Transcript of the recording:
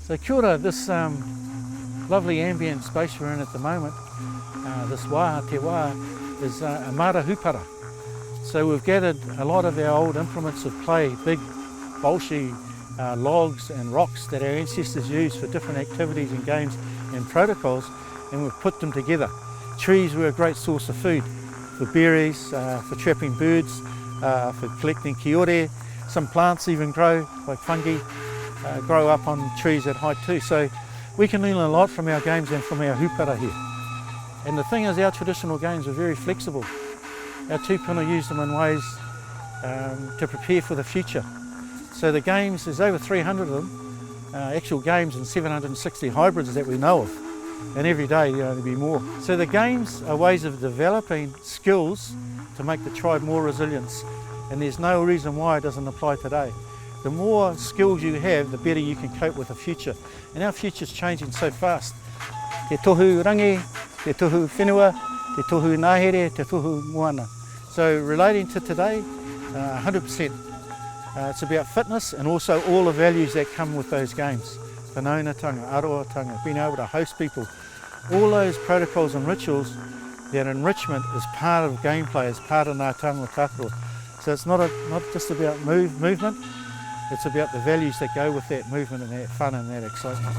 So kia ora, this lovely ambient space we're in at the moment, this wā, te wā, is a Mara Hupara. So we've gathered a lot of our old implements of play, big bolshy logs and rocks that our ancestors used for different activities and games and protocols, and we've put them together. Trees were a great source of food, for berries, for trapping birds, for collecting kiore. Some plants even grow, like fungi, grow up on trees at height too. So we can learn a lot from our games and from our hupara here. And the thing is, our traditional games are very flexible. Our tupuna use them in ways to prepare for the future. So the games, there's over 300 of them, actual games, and 760 hybrids that we know of. And every day there'll be more. So the games are ways of developing skills to make the tribe more resilient. And there's no reason why it doesn't apply today. The more skills you have, the better you can cope with the future. And our future's changing so fast. Te tohu rangi, te tohu whenua, te tohu nahere, te tohu moana. So relating to today, 100%. It's about fitness and also all the values that come with those games. Whanaungatanga, aroatanga, being able to host people. All those protocols and rituals, that enrichment is part of gameplay, is part of ngā Tumataroa. So it's not just about movement, it's about the values that go with that movement and that fun and that excitement.